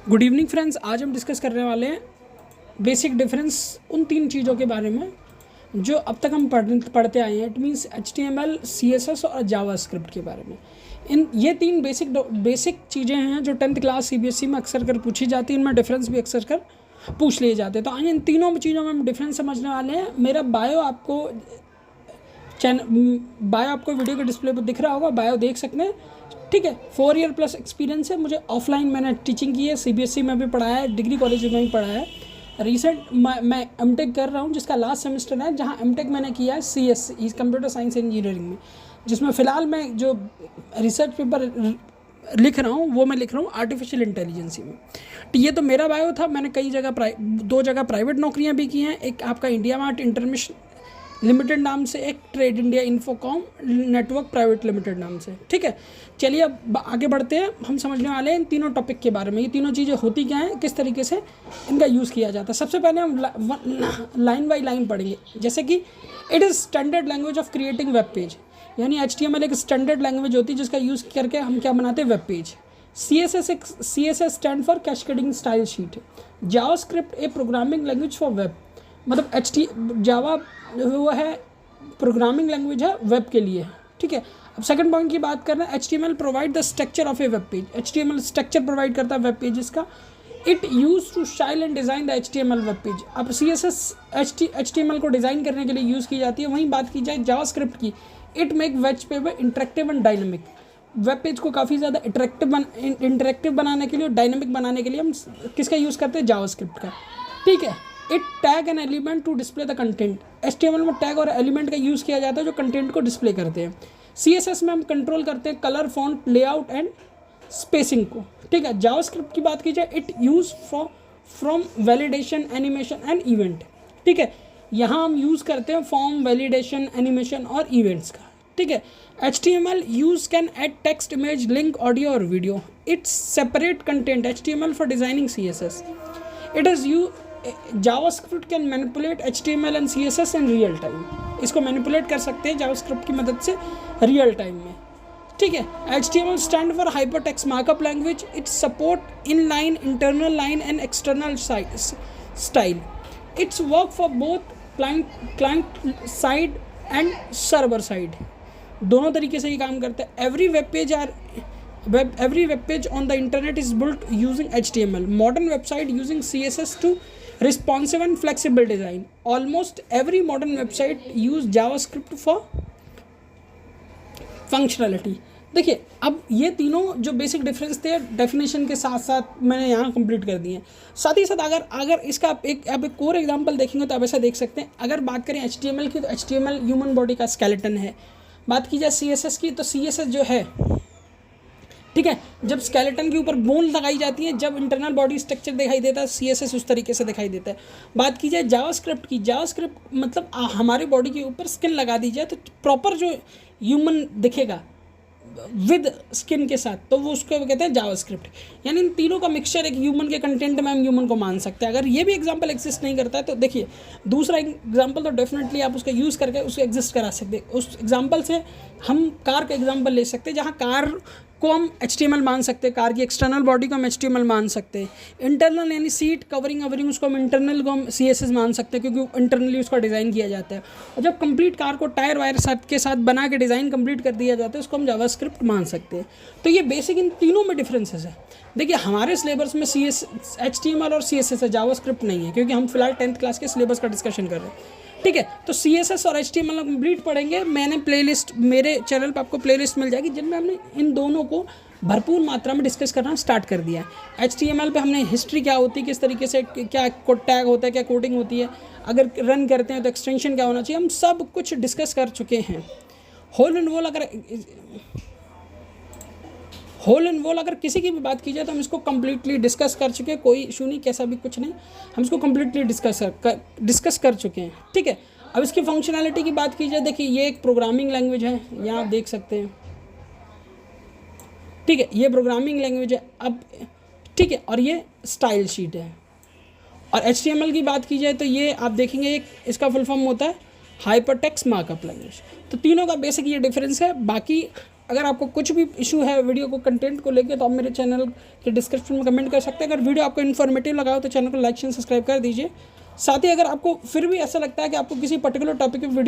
Good evening friends. आज हम discuss करने वाले हैं बेसिक डिफरेंस उन तीन चीज़ों के बारे में जो अब तक हम पढ़ते आए हैं। इट मीन्स HTML, CSS और जावास्क्रिप्ट के बारे में। ये तीन बेसिक चीज़ें हैं जो 10th क्लास CBSE में अक्सर कर पूछी जाती हैं। इनमें डिफरेंस भी अक्सर कर पूछ लिए जाते हैं। तो आज इन तीनों चीज़ों में हम डिफरेंस समझने वाले हैं। मेरा बायो आपको वीडियो के डिस्प्ले पर दिख रहा होगा, बायो देख सकते हैं। ठीक है, 4 ईयर प्लस एक्सपीरियंस है मुझे। ऑफलाइन मैंने टीचिंग की है, CBSE में भी पढ़ाया है, डिग्री कॉलेज में भी पढ़ाया है। रिसेंट मैं MTech कर रहा हूँ, जिसका लास्ट सेमेस्टर है, जहाँ MTech मैंने किया है CS कंप्यूटर साइंस इंजीनियरिंग में, जिसमें फ़िलहाल मैं जो रिसर्च पेपर लिख रहा हूँ वो मैं लिख रहा हूँ आर्टिफिशियल इंटेलिजेंसी में। तो ये तो मेरा बायो था। मैंने कई जगह 2 जगह प्राइवेट नौकरियाँ भी की हैं। एक आपका इंडिया मार्ट इंटरमिशन लिमिटेड नाम से, एक trade India Infocom network private limited नाम से। ठीक है, चलिए अब आगे बढ़ते हैं। हम समझने वाले हैं इन तीनों टॉपिक के बारे में। ये तीनों चीज़ें होती क्या हैं, किस तरीके से इनका यूज़ किया जाता है। सबसे पहले हम लाइन बाई लाइन पढ़ेंगे। जैसे कि it is standard language of creating web page, यानी HTML एक स्टैंडर्ड लैंग्वेज होती है जिसका यूज़ करके हम क्या बनाते हैं, web page. CSS stand for cascading style sheet. JavaScript A programming language for web, मतलब जावा वो है प्रोग्रामिंग लैंग्वेज है वेब के लिए। ठीक है, अब सेकंड पॉइंट की बात करना है। HTML provide the structure of a web page. HTML structure provide करता है वेब पेजेस का। It use to style and design the HTML web page. अब CSS HTML को डिज़ाइन करने के लिए यूज़ की जाती है। वहीं बात की जाए जावास्क्रिप्ट की, it make web page interactive and dynamic. Web page को काफ़ी ज़्यादा इंटरेक्टिव बनाने के लिए और डायनेमिक बनाने के लिए हम किसका यूज़ करते हैं, जावास्क्रिप्ट का। ठीक है, it tag an element to display the content. HTML में टैग और एलिमेंट का यूज़ किया जाता है जो कंटेंट को डिस्प्ले करते हैं। CSS में हम कंट्रोल करते हैं colour, font, layout and spacing को। ठीक है, जावास्क्रिप्ट की बात की जाए, it use from validation, animation and event. ठीक है, यहाँ हम यूज़ करते हैं फॉर्म, वैलिडेशन, एनिमेशन और इवेंट्स का। ठीक है, HTML use can add text, image, link, audio और video. It's separate content HTML for designing CSS। It is JavaScript can manipulate HTML and CSS in real time. इसको manipulate कर सकते हैं JavaScript की मदद से रियल टाइम में। ठीक है, HTML stand for hypertext markup language. It support in line, internal line and external style. It's work for both client side and server side, दोनों तरीके से ये काम करता है। Every web page on the internet is built using HTML. Modern website using CSS to responsive and flexible design. Almost every modern website use JavaScript for functionality. देखिए, अब ये तीनों जो बेसिक डिफरेंस थे डेफिनेशन के साथ साथ मैंने यहाँ कंप्लीट कर दिए हैं। साथ ही साथ अगर इसका आप एक कोर एग्जांपल देखेंगे तो आप ऐसा देख सकते हैं। अगर बात करें HTML की, तो HTML ह्यूमन बॉडी का स्केलेटन है। बात की जाए CSS की, तो CSS जो है, ठीक है, जब स्केलेटन के ऊपर बोन लगाई जाती है, जब इंटरनल बॉडी स्ट्रक्चर दिखाई देता है, CSS उस तरीके से दिखाई देता है। बात की जाए जावास्क्रिप्ट की, जावास्क्रिप्ट मतलब हमारे बॉडी के ऊपर स्किन लगा दी जाए तो प्रॉपर जो ह्यूमन दिखेगा विद स्किन के साथ, तो वो उसको कहते हैं जावास्क्रिप्ट। यानी इन तीनों का मिक्सचर एक ह्यूमन के कंटेंट में हम ह्यूमन को मान सकते हैं। अगर ये भी एग्जांपल एग्जिस्ट नहीं करता है तो देखिए दूसरा एग्जांपल तो डेफिनेटली आप उसका यूज़ करके उसको एग्जिस्ट करा सकते हैं। उस एग्जांपल से हम कार का एग्जांपल ले सकते हैं, जहाँ कार को हम HTML मान सकते हैं, कार की एक्सटर्नल बॉडी को हम HTML मान सकते हैं। इंटरनल यानी सीट कवरिंग अवरिंग, उसको हम इंटरनल को हम CSS मान सकते हैं, क्योंकि इंटरनली उसका डिज़ाइन किया जाता है। और जब कंप्लीट कार को टायर वायर के साथ बना के डिज़ाइन कंप्लीट कर दिया जाता है, उसको हम जावास्क्रिप्ट मान सकते हैं। तो ये बेसिक इन तीनों में डिफरेंसेस है। देखिए, हमारे सिलेबस में HTML और CSS है, जावास्क्रिप्ट नहीं है, क्योंकि हम फिलहाल 10th क्लास के सिलेबस का डिस्कशन कर रहे हैं। ठीक है, तो CSS और HTML कंप्लीट पढ़ेंगे। मैंने प्लेलिस्ट, मेरे चैनल पर आपको प्लेलिस्ट मिल जाएगी जिनमें हमने इन दोनों को भरपूर मात्रा में डिस्कस करना स्टार्ट कर दिया है। HTML पे हमने हिस्ट्री क्या होती है, किस तरीके से क्या टैग होता है, क्या कोडिंग होती है, अगर रन करते हैं तो एक्सटेंशन क्या होना चाहिए, हम सब कुछ डिस्कस कर चुके हैं। होल एंड वॉल अगर किसी की भी बात की जाए तो हम इसको कम्प्लीटली डिस्कस कर चुके हैं। कोई इशू नहीं, कैसा भी कुछ नहीं, हम इसको कम्प्लीटली डिस्कस कर चुके हैं। ठीक है, अब इसकी फंक्शनैलिटी की बात की जाए, देखिए ये एक प्रोग्रामिंग लैंग्वेज है, यहाँ आप देख सकते हैं। ठीक है, ये प्रोग्रामिंग लैंग्वेज है। अब ठीक है, और ये स्टाइल शीट है। और HTML की बात की जाए तो ये आप देखेंगे इसका फुल फॉर्म होता है हाइपरटेक्स्ट मार्कअप लैंग्वेज। तो तीनों का बेसिक ये डिफरेंस है। बाकी अगर आपको कुछ भी इशू है वीडियो को कंटेंट को लेके तो आप मेरे चैनल के डिस्क्रिप्शन में कमेंट कर सकते हैं। अगर वीडियो आपको इन्फॉर्मेटिव लगा हो तो चैनल को लाइक शेयर सब्सक्राइब कर दीजिए। साथ ही अगर आपको फिर भी ऐसा लगता है कि आपको किसी पर्टिकुलर टॉपिक पे वीडियो